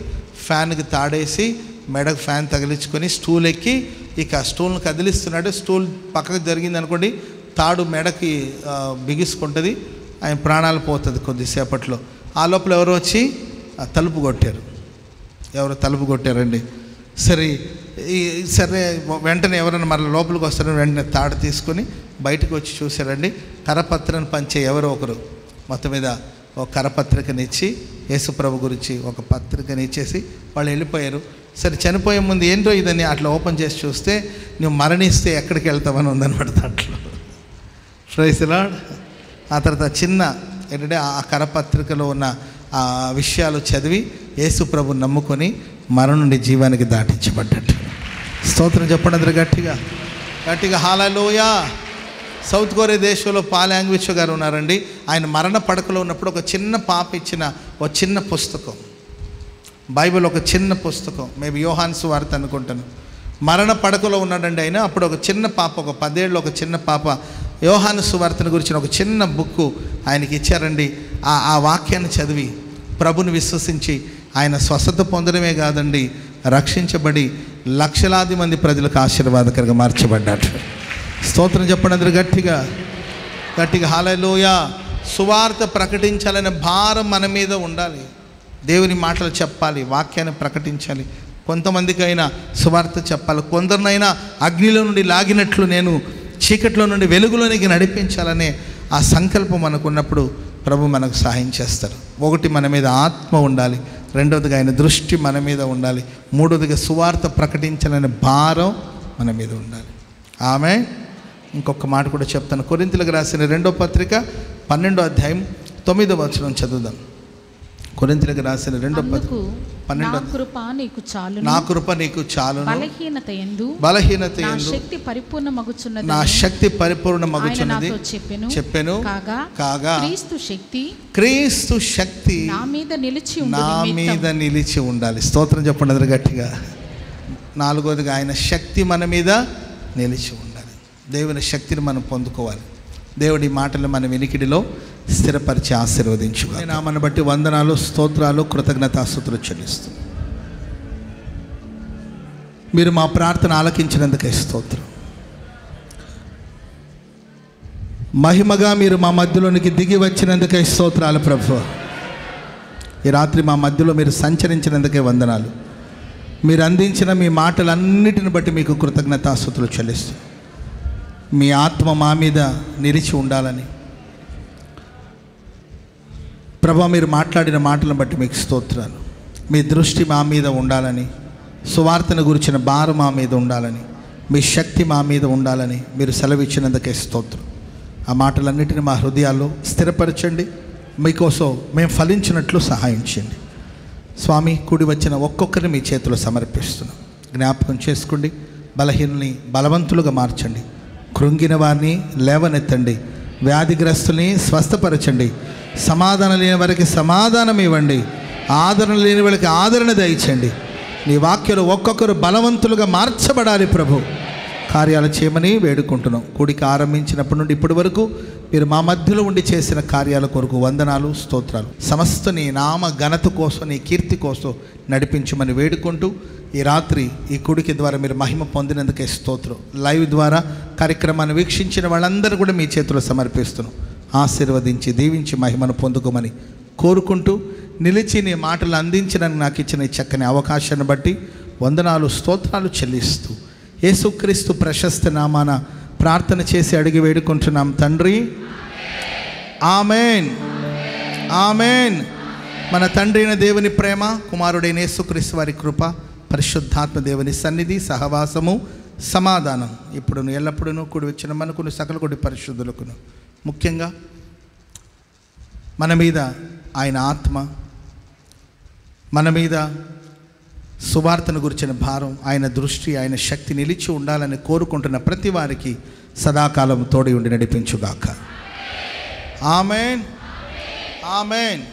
ఫ్యాన్కి తాడేసి మెడకు ఫ్యాన్ తగిలించుకొని స్టూల్ ఎక్కి ఇక స్టూల్ని కదిలిస్తున్నాడు. స్టూల్ పక్కకు జరిగింది అనుకోండి, తాడు మెడకి బిగుసుకుంటుంది, ఆయన ప్రాణాలు పోతుంది కొద్దిసేపట్లో. ఆ లోపల ఎవరో వచ్చి తలుపు కొట్టారండి. సరే వెంటనే ఎవరైనా మళ్ళీ లోపలికి వస్తారని వెంటనే తాడు తీసుకొని బయటకు వచ్చి చూశారండి. కరపత్రను పంచే ఎవరో ఒకరు మొత్తం మీద ఒక కరపత్రికనిచ్చి యేసుప్రభు గురించి ఒక పత్రికని ఇచ్చేసి వాళ్ళు వెళ్ళిపోయారు. సరే చనిపోయే ముందు ఏంటో ఇదని అట్లా ఓపెన్ చేసి చూస్తే నువ్వు మరణిస్తే ఎక్కడికి వెళ్తావని ఉందనమాట దాంట్లో. Praise the Lord. ఆ తర్వాత చిన్న ఏంటంటే ఆ కరపత్రికలో ఉన్న ఆ విషయాలు చదివి యేసుప్రభు నమ్ముకొని మరణం నుండి జీవానికి దాటించబడ్డట్టు. స్తోత్రం చెప్పండి అందరూ గట్టిగా హల్లెలూయా. సౌత్ కొరియా దేశంలో పాల్ యాంగ్విచ్ గారు ఉన్నారండి. ఆయన మరణ పడకలో ఉన్నప్పుడు ఒక చిన్న పాప ఇచ్చిన ఒక చిన్న పుస్తకం, బైబిల్ ఒక చిన్న పుస్తకం, మేబీ యోహాను సువార్త అనుకుంటాను. మరణ పడకలో ఉన్నాడండి ఆయన. అప్పుడు ఒక చిన్న పాప, ఒక 10 ఏళ్ళు ఒక చిన్న పాప యోహాను సువార్తను గురించిన ఒక చిన్న బుక్కు ఆయనకి ఇచ్చారండి. ఆ వాక్యాన్ని చదివి ప్రభుని విశ్వసించి ఆయన స్వస్థత పొందడమే కాదండి, రక్షించబడి లక్షలాది మంది ప్రజలకు ఆశీర్వాదకరంగా మార్చబడ్డాడు. స్తోత్రం చెప్పండి అందరూ గట్టిగా హల్లెలూయా. సువార్త ప్రకటించాలనే భారం మన మీద ఉండాలి. దేవుని మాటలు చెప్పాలి, వాక్యాన్ని ప్రకటించాలి. కొంతమందికైనా సువార్త చెప్పాలి, కొందరినైనా అగ్నిలో నుండి లాగినట్లు నేను చీకట్లో నుండి వెలుగులోనికి నడిపించాలనే ఆ సంకల్పం మనకున్నప్పుడు ప్రభు మనకు సహాయం చేస్తారు. ఒకటి, మన మీద ఆత్మ ఉండాలి. రెండవదిగా ఆయన దృష్టి మన మీద ఉండాలి. మూడవదిగా సువార్త ప్రకటించాలనే భారం మన మీద ఉండాలి. ఆమె ఇంకొక మాట కూడా చెప్తాను. కొరింథీయులకు రాసిన 2వ పత్రిక 12వ అధ్యాయం 9వ వచనం చదువుదాం. కొరింథీయులకు రాసిన 2వ పత్రిక 12వ, నా కృప నీకు చాలును, బలహీనత యందు నా శక్తి పరిపూర్ణమగుచున్నది చెప్పెను. కాగా క్రీస్తు శక్తి నా మీద నిలిచి ఉండాలి. స్తోత్రం చెప్పండి అందరూ గట్టిగా. 4వదిగా ఆయన శక్తి మన మీద నిలిచి ఉండాలి. దేవుని శక్తిని మనం పొందుకోవాలి. దేవుడి మాటలు మన వినికిడిలో స్థిరపరిచి ఆశీర్వదించుకోవాలి. నామను బట్టి వందనాలు, స్తోత్రాలు, కృతజ్ఞతాస్తుతులు చెల్లిస్తున్నాను. మీరు మా ప్రార్థన ఆలకించినందుకే స్తోత్రం. మహిమగా మీరు మా మధ్యలోనికి దిగి వచ్చినందుకే స్తోత్రాలు ప్రభువా. ఈ రాత్రి మా మధ్యలో మీరు సంచరించినందుకే వందనాలు. మీరు అందించిన మీ మాటలన్నిటిని బట్టి మీకు కృతజ్ఞతాస్తుతులు చెల్లిస్తున్నాను. మీ ఆత్మ మా మీద నిలిచి ఉండాలని ప్రభా, మీరు మాట్లాడిన మాటలను బట్టి మీకు స్తోత్రాలు. మీ దృష్టి మా మీద ఉండాలని, సువార్తను గురించిన భారం మా మీద ఉండాలని, మీ శక్తి మా మీద ఉండాలని మీరు సెలవిచ్చినందుకే స్తోత్రం. ఆ మాటలన్నిటిని మా హృదయాల్లో స్థిరపరచండి. మీకోసం మేము ఫలించినట్లు సహాయం చేయండి స్వామి. కూడి వచ్చిన ఒక్కొక్కరిని మీ చేతిలో సమర్పిస్తున్నాం. జ్ఞాపకం చేసుకోండి. బలహీనుల్ని బలవంతులుగా మార్చండి. కృంగిన వారిని లేవనెత్తండి. వ్యాధిగ్రస్తుల్ని స్వస్థపరచండి. సమాధానం లేని వారికి సమాధానం ఇవ్వండి. ఆదరణ లేని వాళ్ళకి ఆదరణ దయచండి. నీ వాక్యాలు ఒక్కొక్కరు బలవంతులుగా మార్చబడాలి ప్రభు. కార్యాలు చేయమని వేడుకుంటున్నాం. కూడికి ఆరంభించినప్పటి నుండి ఇప్పటి వరకు మీరు మా మధ్యలో ఉండి చేసిన కార్యాల కొరకు వందనాలు, స్తోత్రాలు. సమస్త నీ నామ ఘనత కోసం, నీ కీర్తి కోసం నడిపించమని వేడుకుంటూ ఈ రాత్రి ఈ కూడికి ద్వారా మీరు మహిమ పొందినందుకే స్తోత్రం. లైవ్ ద్వారా కార్యక్రమాన్ని వీక్షించిన వాళ్ళందరూ కూడా మీ చేతిలో సమర్పిస్తున్నాం. ఆశీర్వదించి దీవించి మహిమను పొందుకోమని కోరుకుంటూ నిలిచి నీ మాటలు అందించడానికి నాకు ఇచ్చిన ఈ చక్కని అవకాశాన్ని బట్టి వందనాలు, స్తోత్రాలు చెల్లిస్తూ యేసుక్రీస్తు ప్రశస్త నామాన ప్రార్థన చేసి అడిగి వేడుకుంటున్నాం తండ్రి. Amen, amen. మన తండ్రి అయిన దేవుని ప్రేమ, కుమారుడైన యేసుక్రీస్తు వారి కృప, పరిశుద్ధాత్మ దేవుని సన్నిధి, సహవాసము, సమాధానం ఇప్పుడును ఎల్లప్పుడూ కూడి వచ్చిన మనకును సకల కొడి పరిశుద్ధులకును, ముఖ్యంగా మన మీద ఆయన ఆత్మ, మన మీద సువార్తను గురించిన భారం, ఆయన దృష్టి, ఆయన శక్తి నిలిచి ఉండాలని కోరుకుంటున్న ప్రతి వారికి సదాకాలం తోడి ఉండి నడిపించుగాక. ఆమేన్, ఆమేన్.